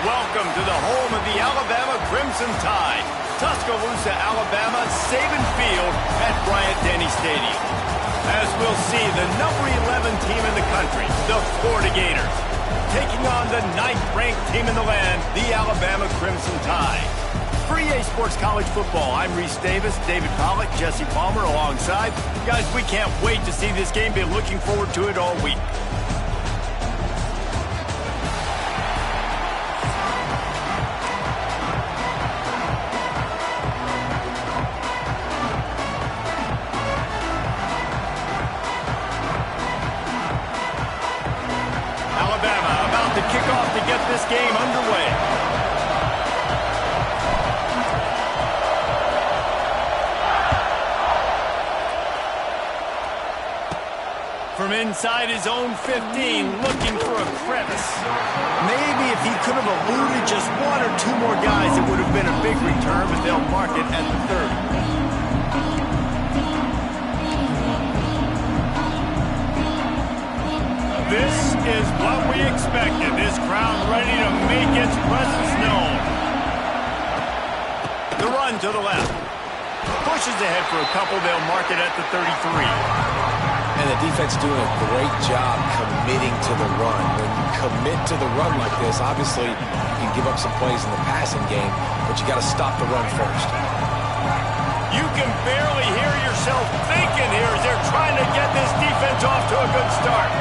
Welcome to the home of the Alabama Crimson Tide, Tuscaloosa, Alabama, Saban Field at Bryant-Denny Stadium. As we'll see, the number 11 team in the country, the Florida Gators, taking on the 9th-ranked team in the land, the Alabama Crimson Tide. For EA Sports College Football, I'm Reese Davis, David Pollack, Jesse Palmer alongside. Guys, we can't wait to see this game. Been looking forward to it all week. Kick off to get this game underway. From inside his own 15, looking for a crevice. Maybe if he could have eluded just one or two more guys, it would have been a big return, but they'll mark it at the 30. This is what we expected. This crowd ready to make its presence known. The run to the left. Pushes ahead for a couple. They'll mark it at the 33. And the defense doing a great job committing to the run. When you commit to the run like this, obviously you can give up some plays in the passing game, but you got to stop the run first. You can barely hear yourself thinking here as they're trying to get this defense off to a good start.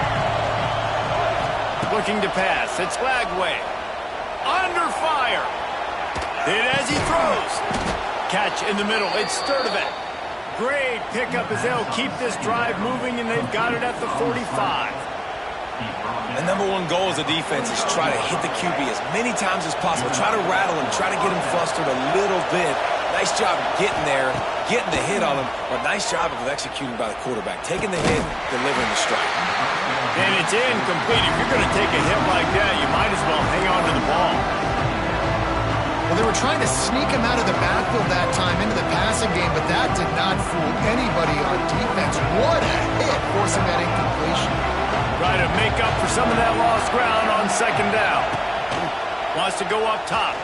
Looking to pass. It's Lagway. Under fire. Hit as he throws. Catch in the middle. It's Sturdivant. Great pickup as they'll keep this drive moving, and they've got it at the 45. The number one goal as a defense is try to hit the QB as many times as possible. Try to rattle him. Try to get him flustered a little bit. Nice job getting there, getting the hit on him, but nice job of executing by the quarterback. Taking the hit, delivering the strike. And it's incomplete. If you're going to take a hit like that, you might as well hang on to the ball. Well, they were trying to sneak him out of the backfield that time into the passing game, but that did not fool anybody on defense. What a hit, forcing that incompletion. Try to make up for some of that lost ground on second down. Wants to go up top.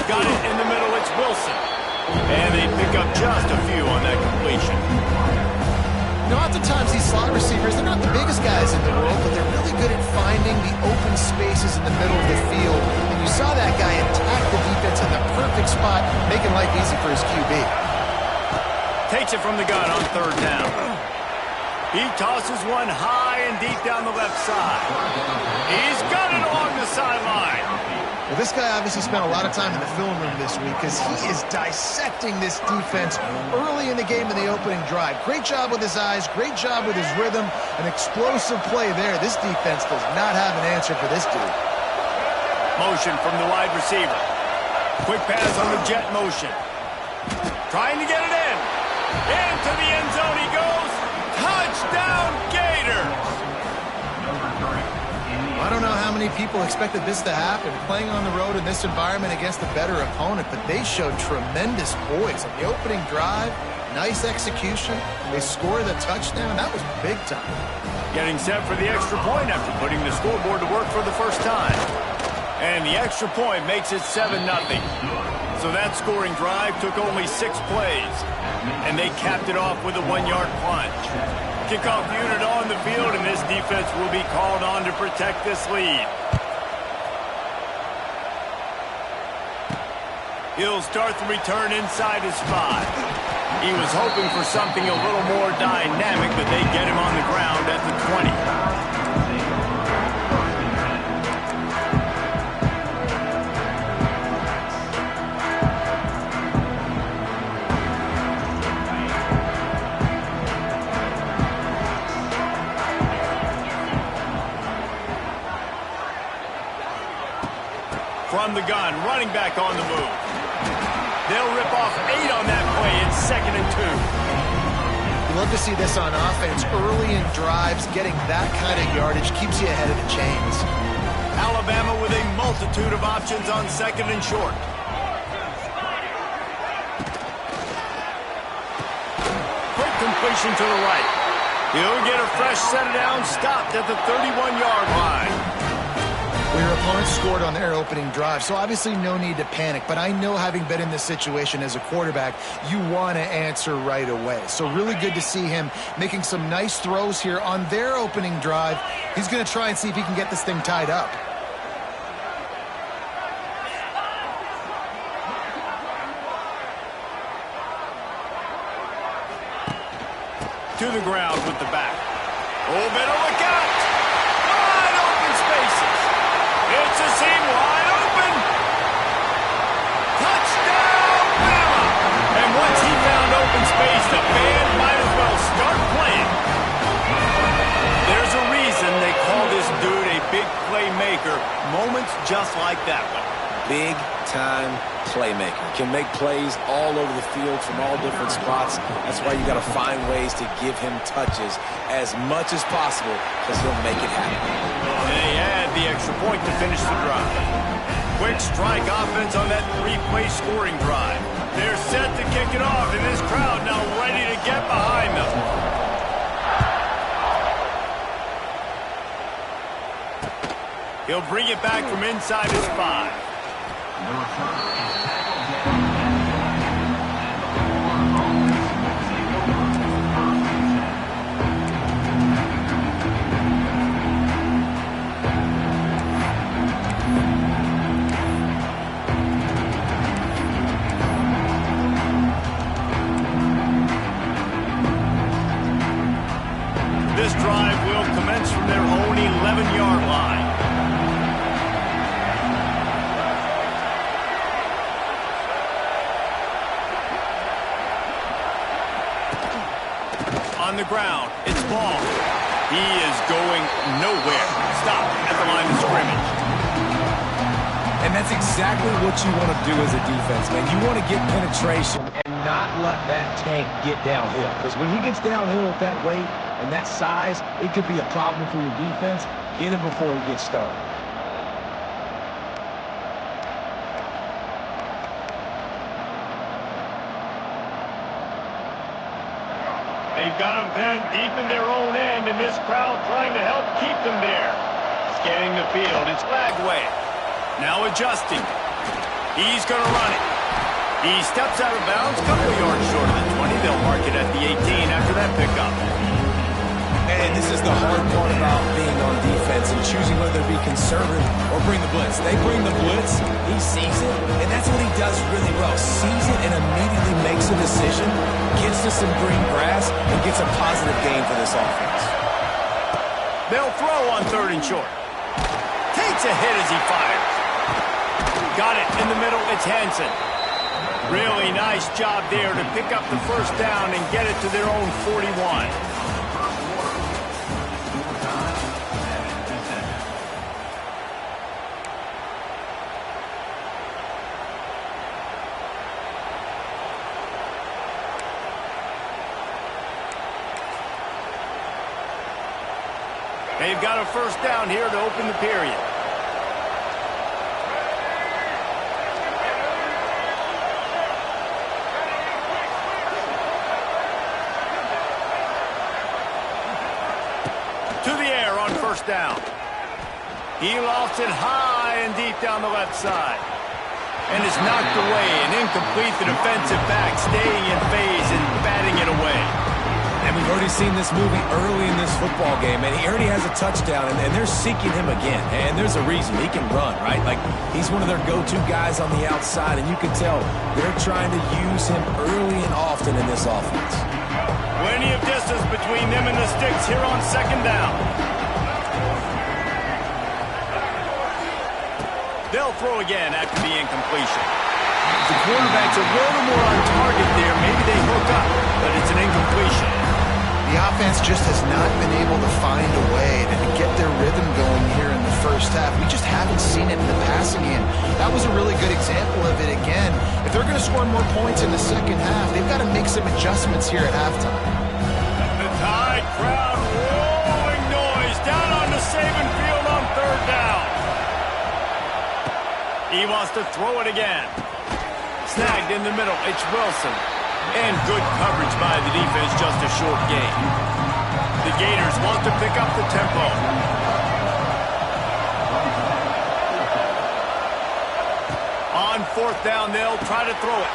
Got it in the middle. It's Wilson. And they pick up just a few on that completion. You know, oftentimes these slot receivers, they're not the biggest guys in the world, but they're really good at finding the open spaces in the middle of the field. And you saw that guy attack the defense in the perfect spot, making life easy for his QB. Takes it from the gun on third down. He tosses one high and deep down the left side. He's got it along the sideline. Well, this guy obviously spent a lot of time in the film room this week because he is dissecting this defense early in the game in the opening drive. Great job with his eyes, great job with his rhythm, an explosive play there. This defense does not have an answer for this dude. Motion from the wide receiver. Quick pass on the jet motion. Trying to get it in. Into the end zone he goes. Touchdown Gators! I don't know how many people expected this to happen, playing on the road in this environment against a better opponent, but they showed tremendous poise. On the opening drive, nice execution, and they scored the touchdown. That was big time. Getting set for the extra point after putting the scoreboard to work for the first time. And the extra point makes it 7-0. So that scoring drive took only 6 plays, and they capped it off with a 1-yard plunge. Kickoff unit on the field, and this defense will be called on to protect this lead. He'll start the return inside his spot. He was hoping for something a little more dynamic, but they get him on the ground at the 20. From the gun, running back on the move. They'll rip off 8 on that play. It's 2nd and 2. You love to see this on offense. Early in drives, getting that kind of yardage keeps you ahead of the chains. Alabama with a multitude of options on 2nd and short. Quick completion to the right. He'll get a fresh set down, stopped at the 31-yard line. Well, your opponent scored on their opening drive, so obviously no need to panic. But I know, having been in this situation as a quarterback, you want to answer right away. So really good to see him making some nice throws here on their opening drive. He's going to try and see if he can get this thing tied up. To the ground with the back. Oh, better look out! Wide open spaces. It's a seam wide open. Touchdown, Bama! And once he found open space, the band might as well start playing. There's a reason they call this dude a big playmaker. Moments just like that one. Big-time playmaker. Can make plays all over the field from all different spots. That's why you got to find ways to give him touches as much as possible, because he'll make it happen. And they add the extra point to finish the drive. Quick strike offense on that three-play scoring drive. They're set to kick it off, and this crowd now ready to get behind them. He'll bring it back from inside his 5. This drive will commence from their own 11-yard line. On the ground, it's ball. He is going nowhere. Stop at the line of scrimmage. And that's exactly what you want to do as a defense, man. You want to get penetration and not let that tank get downhill. Because when he gets downhill at that weight and that size, it could be a problem for your defense. Get him before he gets started. They've got them pinned deep in their own end, and this crowd trying to help keep them there. Scanning the field, it's Lagway. Now adjusting. He's going to run it. He steps out of bounds, couple yards short of the 20. They'll mark it at the 18 after that pickup. And this is the hard part about being on defense and choosing whether to be conservative or bring the blitz. They bring the blitz, he sees it, and that's what he does really well. Sees it and immediately makes a decision, gets to some green grass, and gets a positive gain for this offense. They'll throw on 3rd and short. Takes a hit as he fires. Got it in the middle, it's Hansen. Really nice job there to pick up the first down and get it to their own 41. They've got a first down here to open the period. To the air on first down. He lofts it high and deep down the left side. And it's knocked away and incomplete. The defensive back staying in phase and batting it away. And we've already seen this movie early in this football game, and he already has a touchdown, and they're seeking him again. And there's a reason. He can run, right? Like, he's one of their go-to guys on the outside, and you can tell they're trying to use him early and often in this offense. Plenty of distance between them and the sticks here on second down. They'll throw again after the incompletion. The quarterback's a little more on target there. Maybe they hook up, but it's an incompletion. The offense just has not been able to find a way to get their rhythm going here in the first half. We just haven't seen it in the passing game. That was a really good example of it again. If they're going to score more points in the second half, they've got to make some adjustments here at halftime. The Tide crowd rolling noise down on the Saban field on 3rd down. He wants to throw it again. Snagged in the middle, it's Wilson. And good coverage by the defense, just a short gain. The Gators want to pick up the tempo. On fourth down, they'll try to throw it.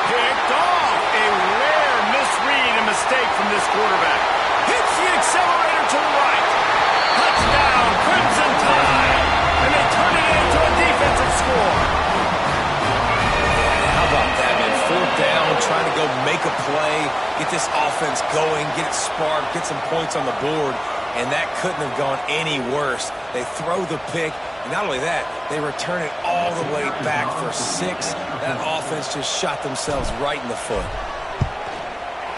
Picked off. A rare misread and mistake from this quarterback. Hits the accelerator to the right. Touchdown, Crimson Tide. And they turn it into a defensive score. How about that, man? Fourth down, trying to go make a play, get this offense going, get it sparked, get some points on the board, and that couldn't have gone any worse. They throw the pick, and not only that, they return it all the way back for 6. That offense just shot themselves right in the foot.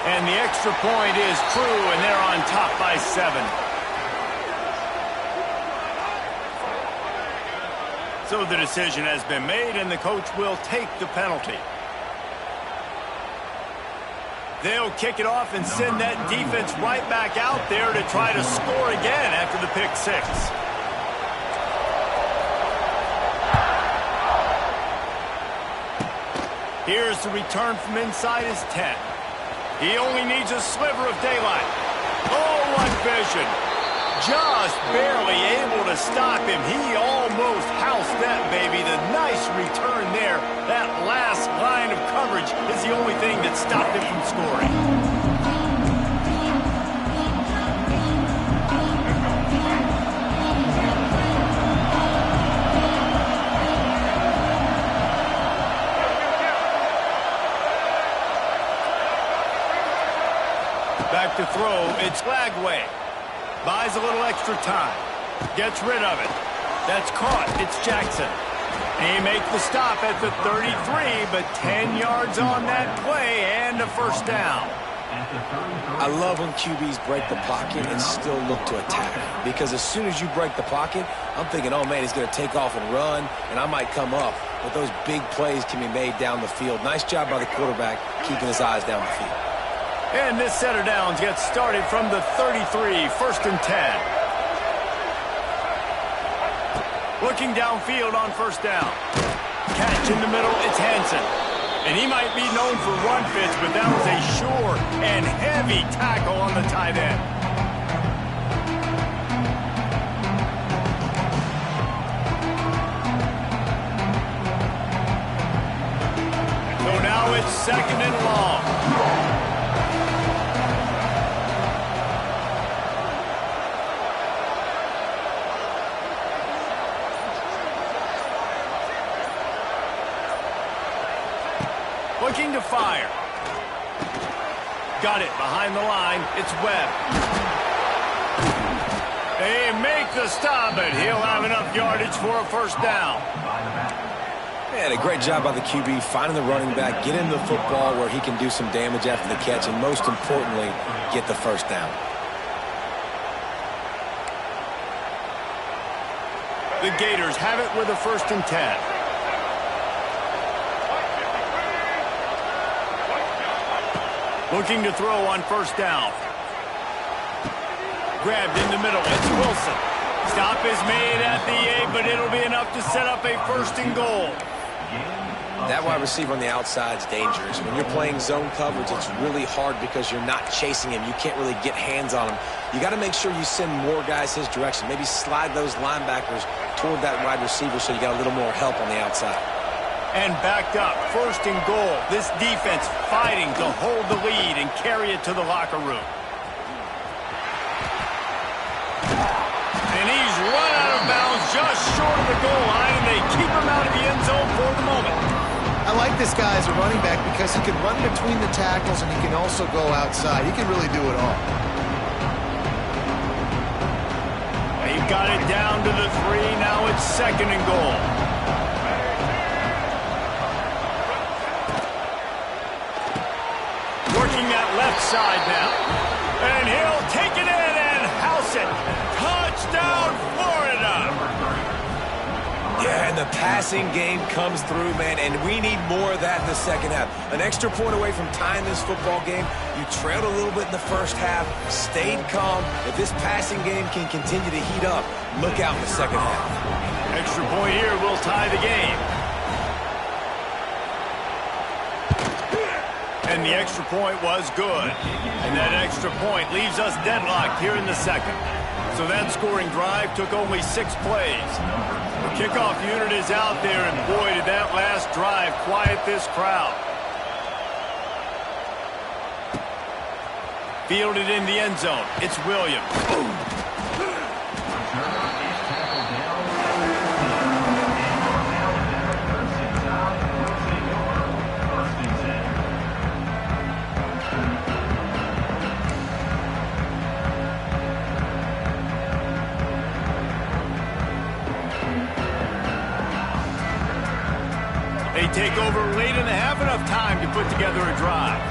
And the extra point is true, and they're on top by 7. So the decision has been made, and the coach will take the penalty. They'll kick it off and send that defense right back out there to try to score again after the pick 6. Here's the return from inside his 10. He only needs a sliver of daylight. Oh, what vision. Just barely able to stop him. He almost housed that baby. The nice return there. That last line of coverage is the only thing that stopped him from scoring. Back to throw. It's Lagway. Buys a little extra time. Gets rid of it. That's caught. It's Jackson. He makes the stop at the 33, but 10 yards on that play and a first down. I love when QBs break the pocket and still look to attack. Because as soon as you break the pocket, I'm thinking, oh, man, he's going to take off and run, and I might come up. But those big plays can be made down the field. Nice job by the quarterback keeping his eyes down the field. And this set of downs gets started from the 33, 1st and 10. Looking downfield on first down. Catch in the middle, it's Hansen. And he might be known for run fits, but that was a sure and heavy tackle on the tight end. So now it's 2nd and long. Looking to fire. Got it behind the line. It's Webb. They make the stop, but he'll have enough yardage for a first down. Man, a great job by the QB finding the running back, get him the football where he can do some damage after the catch, and most importantly, get the first down. The Gators have it with a 1st and 10. Looking to throw on first down. Grabbed in the middle. It's Wilson. Stop is made at the 8, but it'll be enough to set up a 1st and goal. That wide receiver on the outside is dangerous. When you're playing zone coverage, it's really hard because you're not chasing him. You can't really get hands on him. You got to make sure you send more guys his direction. Maybe slide those linebackers toward that wide receiver so you got a little more help on the outside. And backed up, 1st and goal. This defense fighting to hold the lead and carry it to the locker room. And he's run out of bounds just short of the goal line, and they keep him out of the end zone for the moment. I like this guy as a running back because he can run between the tackles and he can also go outside. He can really do it all. He got it down to the 3. Now it's 2nd and goal. Working that left side now. And he'll take it in and house it. Touchdown, Florida! Yeah, and the passing game comes through, man, and we need more of that in the second half. An extra point away from tying this football game. You trailed a little bit in the first half, stayed calm. If this passing game can continue to heat up, look out in the second half. Extra point here will tie the game. And the extra point was good. And that extra point leaves us deadlocked here in the second. So that scoring drive took only 6 plays. The kickoff unit is out there, and boy, did that last drive quiet this crowd. Fielded in the end zone. It's Williams. They take over late in the half, enough time to put together a drive.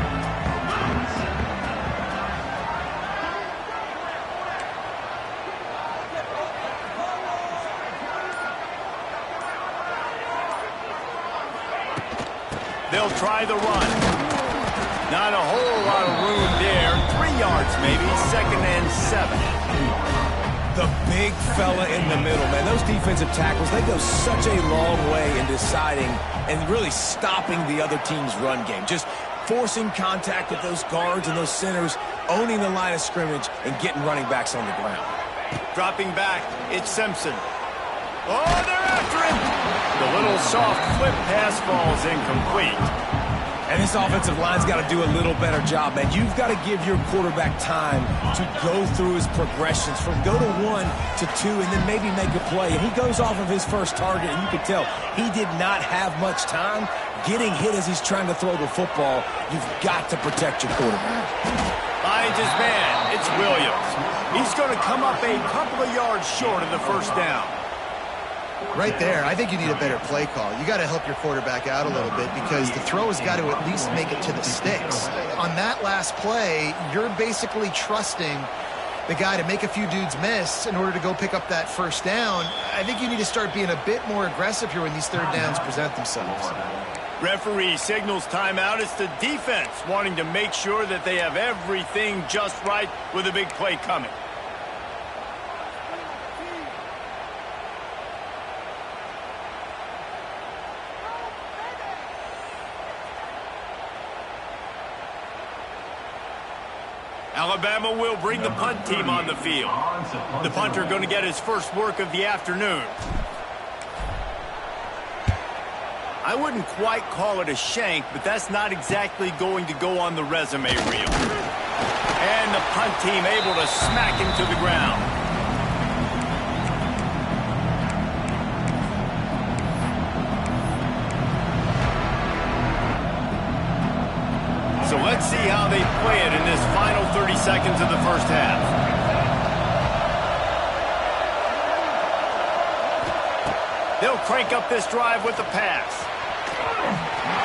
They'll try the run. Not a whole lot of room there. 3 yards maybe, 2nd and 7. The big fella in the middle, man. Those defensive tackles, they go such a long way in deciding and really stopping the other team's run game. Just forcing contact with those guards and those centers, owning the line of scrimmage, and getting running backs on the ground. Dropping back, it's Simpson. Oh, they're after him! The little soft flip pass falls incomplete. And this offensive line's got to do a little better job, man. You've got to give your quarterback time to go through his progressions from go to 1 to 2 and then maybe make a play. And he goes off of his first target, and you can tell he did not have much time getting hit as he's trying to throw the football. You've got to protect your quarterback. Finds his man. It's Williams. He's going to come up a couple of yards short of the first down. Right there, I think you need a better play call. You got to help your quarterback out a little bit because the throw has got to at least make it to the sticks. On that last play, you're basically trusting the guy to make a few dudes miss in order to go pick up that first down. I think you need to start being a bit more aggressive here when these third downs present themselves. Referee signals timeout. It's the defense wanting to make sure that they have everything just right with a big play coming. Alabama will bring the punt team on the field. The punter going to get his first work of the afternoon. I wouldn't quite call it a shank, but that's not exactly going to go on the resume reel. And the punt team able to smack him to the ground. So let's see how they play it in this final 30 seconds of the first half. They'll crank up this drive with the pass.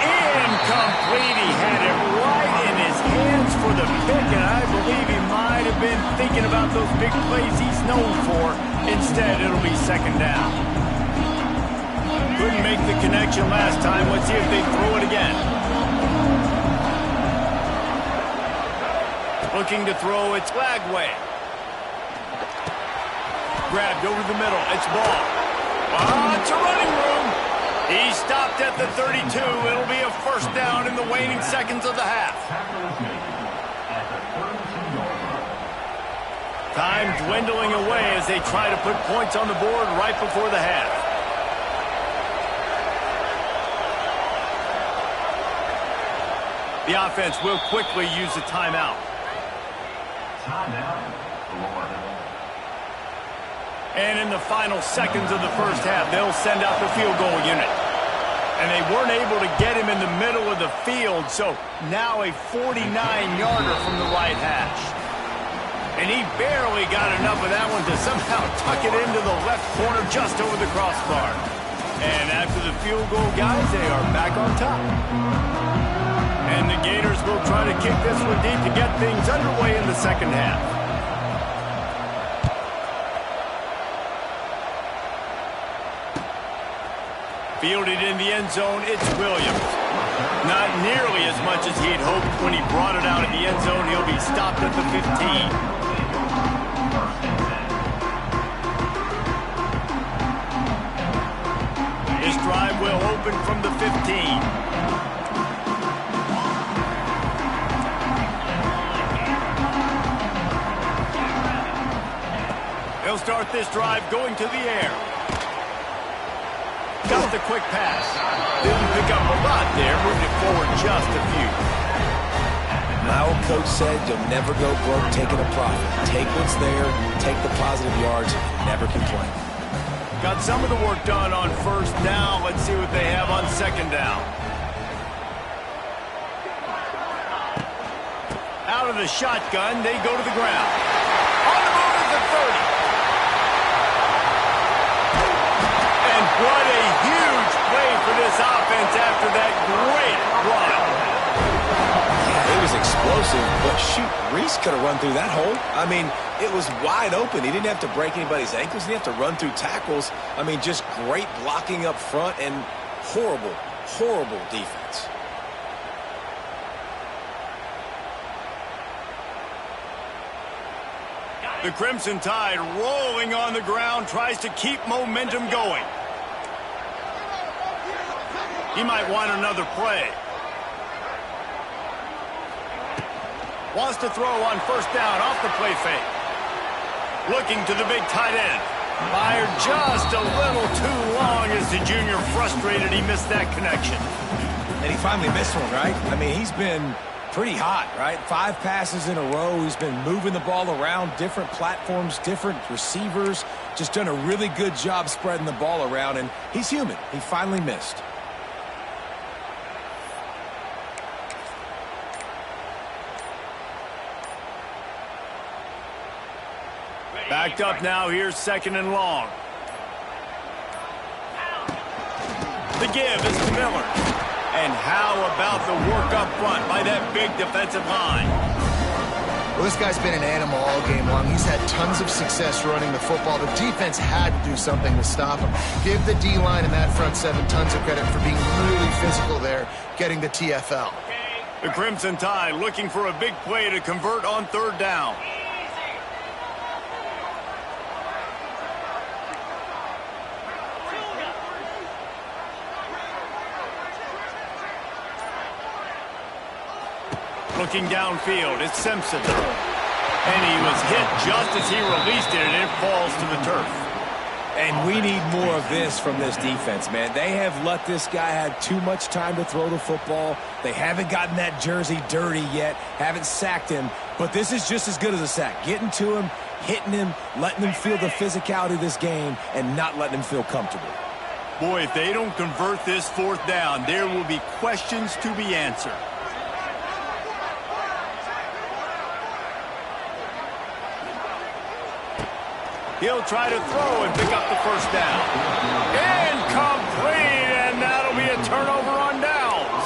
Incomplete. He had it right in his hands for the pick, and I believe he might have been thinking about those big plays he's known for. Instead, it'll be 2nd down. Couldn't make the connection last time. Let's see if they throw it again. Looking to throw, it's Lagway. Grabbed over the middle, it's Ball. It's a running room. He stopped at the 32. It'll be a first down in the waning seconds of the half. Time dwindling away as they try to put points on the board right before the half. The offense will quickly use a timeout. And in the final seconds of the first half, they'll send out the field goal unit. And they weren't able to get him in the middle of the field, so now a 49-yarder from the right hash. And he barely got enough of that one to somehow tuck it into the left corner just over the crossbar. And after the field goal, guys, they are back on top. And the Gators will try to kick this one deep to get things underway in the second half. Fielded in the end zone, it's Williams. Not nearly as much as he'd hoped when he brought it out of the end zone. He'll be stopped at the 15. This drive will open from the 15. He'll start this drive going to the air. Got the quick pass. Didn't pick up a lot there, moved it forward just a few. My old coach said you'll never go broke taking a profit. Take what's there, take the positive yards, and never complain. Got some of the work done on first down. Let's see what they have on second down. Out of the shotgun, they go to the ground. On the move is the 30. And what a huge play for this offense after that great run. Yeah, it was explosive, but shoot, Reese could have run through that hole. I mean, it was wide open. He didn't have to break anybody's ankles. He didn't have to run through tackles. I mean, just great blocking up front and horrible, horrible defense. The Crimson Tide rolling on the ground, tries to keep momentum going. He might want another play. Wants to throw on first down off the play fake. Looking to the big tight end. Fired just a little too long as the junior frustrated he missed that connection. And he finally missed one, right? I mean, he's been pretty hot, right? 5 passes in a row. He's been moving the ball around, different platforms, different receivers. Just done a really good job spreading the ball around, and he's human. He finally missed. Backed up now, here's second and long. The give is to Miller. And how about the work up front by that big defensive line? Well, this guy's been an animal all game long. He's had tons of success running the football. The defense had to do something to stop him. Give the D-line and that front seven tons of credit for being really physical there, getting the TFL. The Crimson Tide looking for a big play to convert on third down. Looking downfield, it's Simpson. And he was hit just as he released it, and it falls to the turf. And we need more of this from this defense, man. They have let this guy have too much time to throw the football. They haven't gotten that jersey dirty yet, haven't sacked him. But this is just as good as a sack. Getting to him, hitting him, letting him feel the physicality of this game, and not letting him feel comfortable. Boy, if they don't convert this fourth down, there will be questions to be answered. He'll try to throw and pick up the first down. Incomplete, and that'll be a turnover on downs.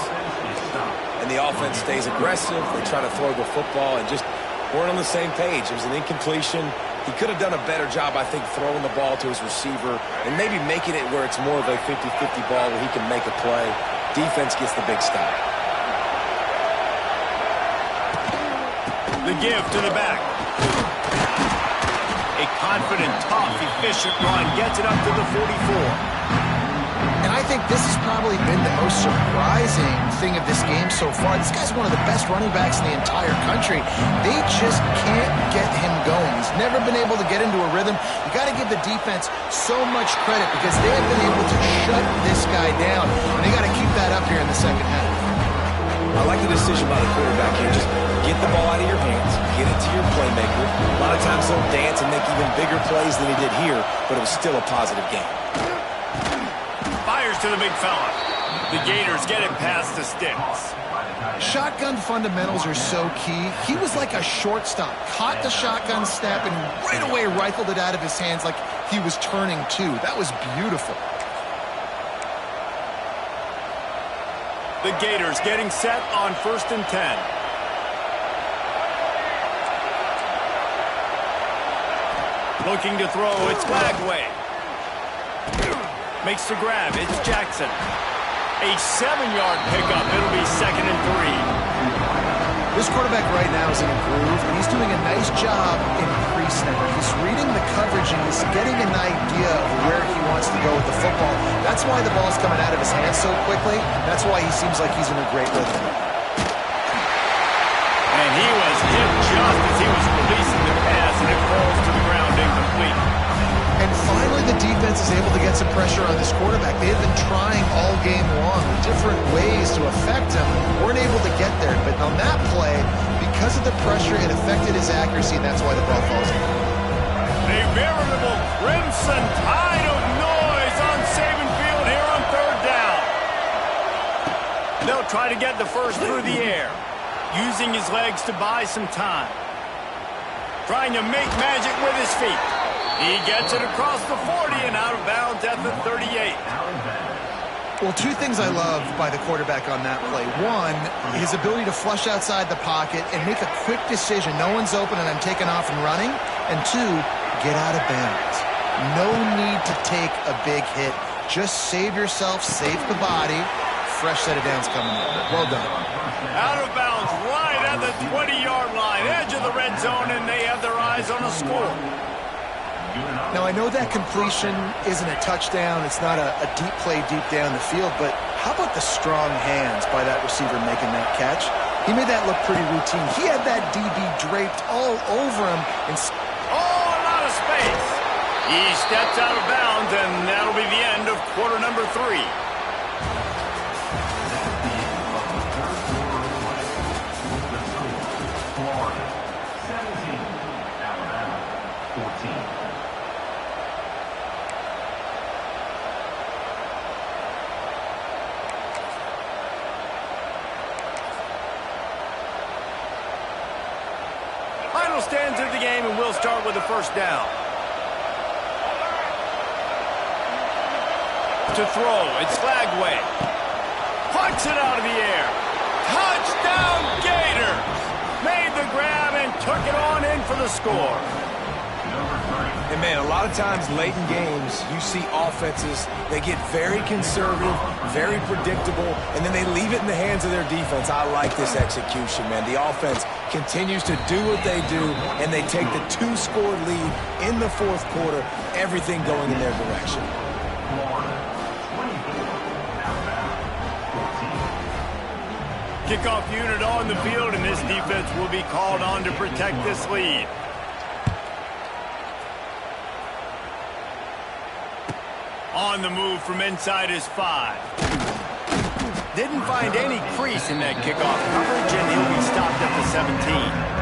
And the offense stays aggressive. They try to throw the football and just weren't on the same page. It was an incompletion. He could have done a better job, I think, throwing the ball to his receiver and maybe making it where it's more of a 50-50 ball where he can make a play. Defense gets the big stop. The give to the back. A confident, tough, efficient run gets it up to the 44. And I think this has probably been the most surprising thing of this game so far. This guy's one of the best running backs in the entire country. They just can't get him going. He's never been able to get into a rhythm. You got to give the defense so much credit because they have been able to shut this guy down. And they got to keep that up here in the second half. I like the decision by the quarterback here. Just get the ball out of your hands, get it to your playmaker. A lot of times he'll dance and make even bigger plays than he did here, but it was still a positive game. Fires to the big fella. The Gators get it past the sticks. Shotgun fundamentals are so key. He was like a shortstop. Caught the shotgun snap and right away rifled it out of his hands like he was turning two. That was beautiful. The Gators getting set on 1st and 10. Looking to throw, it's Lagway. Makes the grab, it's Jackson. A 7-yard pickup, it'll be 2nd and 3. This quarterback right now is in a groove, and he's doing a nice job in pre-snap. He's reading the coverage, and he's getting an idea of where he wants to go with the football. That's why the ball's coming out of his hands so quickly. That's why he seems like he's in a great rhythm. And he was hit just as he was releasing the pass, and it falls to the ground incomplete. defense is able to get some pressure on this quarterback. They have been trying all game long different ways to affect him. Weren't able to get there. But on that play, because of the pressure, it affected his accuracy, and that's why the ball falls in. A veritable crimson tide of noise on Saban Field here on third down. They'll try to get the first through the air, using his legs to buy some time. Trying to make magic with his feet. He gets it across the 40 and out of bounds at the 38. Well, two things I love by the quarterback on that play. One, his ability to flush outside the pocket and make a quick decision. No one's open and I'm taking off and running. And two, get out of bounds. No need to take a big hit. Just save yourself, save the body. Fresh set of downs coming up. Well done. Out of bounds right at the 20-yard line, edge of the red zone, and they have their eyes on a score. Now, I know that completion isn't a touchdown. It's not a deep play deep down the field, but how about the strong hands by that receiver making that catch? He made that look pretty routine. He had that DB draped all over him. And a lot of space. He steps out of bounds, and that'll be the end of quarter number 3. Final stands of the game, and we'll start with the first down. To throw, it's Flagway. Punts it out of the air. Touchdown Gators! Made the grab and took it on in for the score. And, man, a lot of times late in games, you see offenses, they get very conservative, very predictable, and then they leave it in the hands of their defense. I like this execution, man. The offense continues to do what they do, and they take the 2-score lead in the fourth quarter, everything going in their direction. Kickoff unit on the field, and this defense will be called on to protect this lead. On the move from inside his 5. Didn't find any crease in that kickoff coverage, and he'll be stopped at the 17.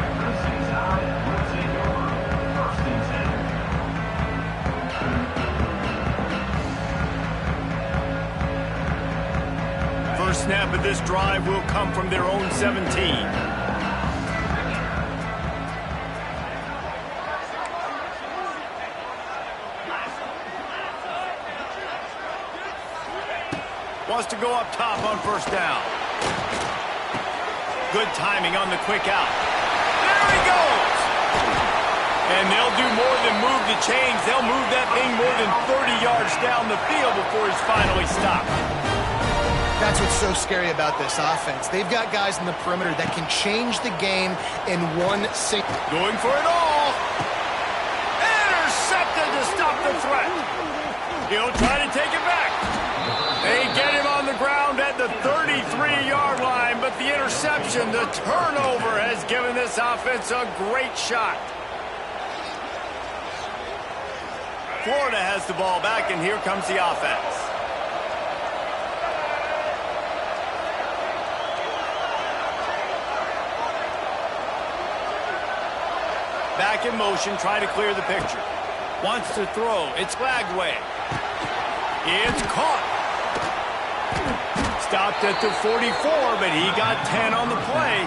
First snap of this drive will come from their own 17. Wants to go up top on first down. Good timing on the quick out. There he goes! And they'll do more than move the chains. They'll move that thing more than 30 yards down the field before he's finally stopped. That's what's so scary about this offense. They've got guys in the perimeter that can change the game in one single. Going for it all. Intercepted to stop the threat. He'll try to take it back. They get him on the ground at the 33-yard line, but the interception, the turnover, has given this offense a great shot. Florida has the ball back, and here comes the offense. Back in motion, trying to clear the picture. Wants to throw. It's Flagway. It's caught. Stopped at the 44, but he got 10 on the play.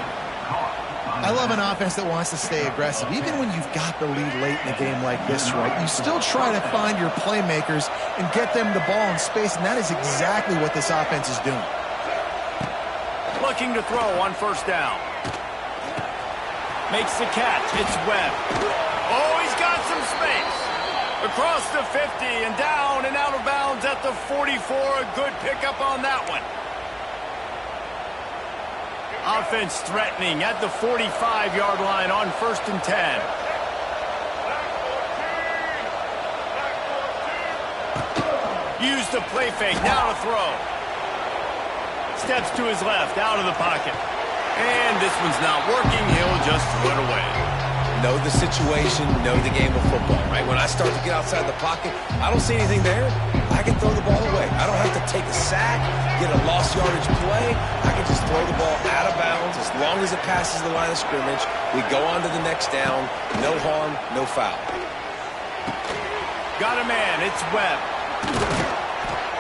I love an offense that wants to stay aggressive. Even when you've got the lead late in a game like this, right, you still try to find your playmakers and get them the ball in space, and that is exactly what this offense is doing. Looking to throw on first down. Makes the catch. It's Webb. Oh, he's got some space. Across the 50 and down and out of bounds at the 44. A good pickup on that one. Offense threatening at the 45-yard line on 1st and 10. Use the play fake. Now to throw. Steps to his left, out of the pocket. And this one's not working. He'll just throw it away. know the situation, know the game of football, right? When I start to get outside the pocket, I don't see anything there. I can throw the ball away. I don't have to take a sack, get a lost yardage play. I can just throw the ball out of bounds as long as it passes the line of scrimmage. We go on to the next down. No harm, no foul. Got a man. It's Webb.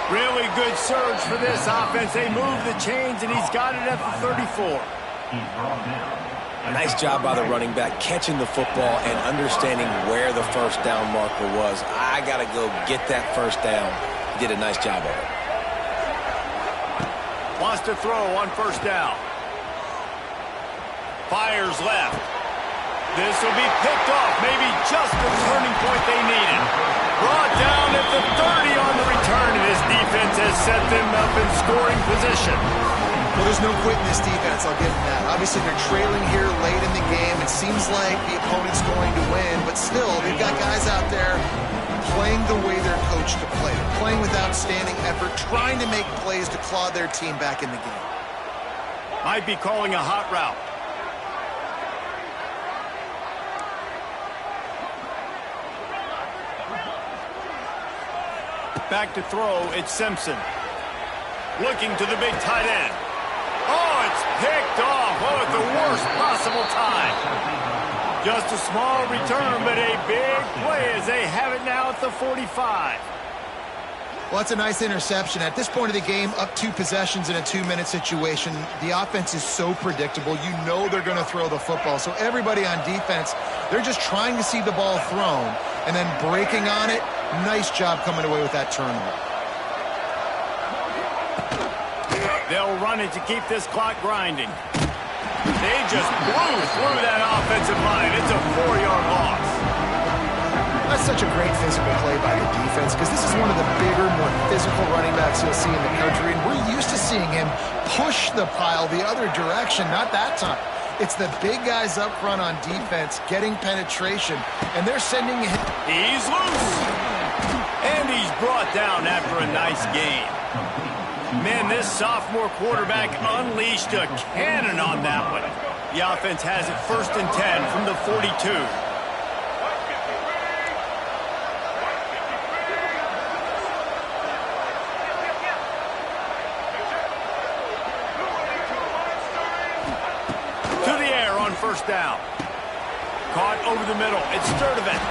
Really good surge for this offense. They move the chains, and he's got it at the 34. Nice job by the running back, catching the football and understanding where the first down marker was. I got to go get that first down. He did a nice job of it. Wants to throw on first down. Fires left. This will be picked off. Maybe just the turning point they needed. Brought down at the 30 on the return, and his defense has set them up in scoring position. Well, there's no quit in this defense, I'll give them that. Obviously, they're trailing here late in the game. It seems like the opponent's going to win, but still, they've got guys out there playing the way they're coached to play. They're playing with outstanding effort, trying to make plays to claw their team back in the game. Might be calling a hot route. Back to throw, it's Simpson. Looking to the big tight end. Oh, it's picked off. Oh, at the worst possible time. Just a small return, but a big play as they have it now at the 45. Well, that's a nice interception. At this point of the game, up 2 possessions in a 2-minute situation, the offense is so predictable. You know they're going to throw the football. So everybody on defense, they're just trying to see the ball thrown and then breaking on it. Nice job coming away with that turnover. They'll run it to keep this clock grinding. They just blew through that offensive line. It's a 4-yard loss. That's such a great physical play by the defense because this is one of the bigger, more physical running backs you'll see in the country, and we're used to seeing him push the pile the other direction. Not that time. It's the big guys up front on defense getting penetration, and they're sending him. He's loose. And he's brought down after a nice gain. Man, this sophomore quarterback unleashed a cannon on that one. The offense has it 1st and 10 from the 42. To the air on first down. Caught over the middle. It's Sturdivant.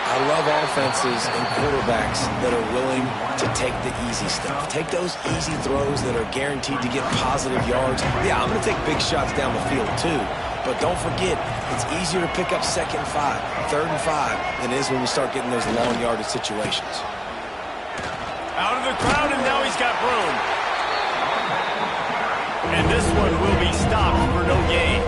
I love offenses and quarterbacks that are willing to take the easy stuff. Take those easy throws that are guaranteed to get positive yards. Yeah, I'm going to take big shots down the field too. But don't forget, it's easier to pick up 2nd and 5, 3rd and 5 than it is when we start getting those long yardage situations. Out of the crowd, and now he's got room. And this one will be stopped for no gain.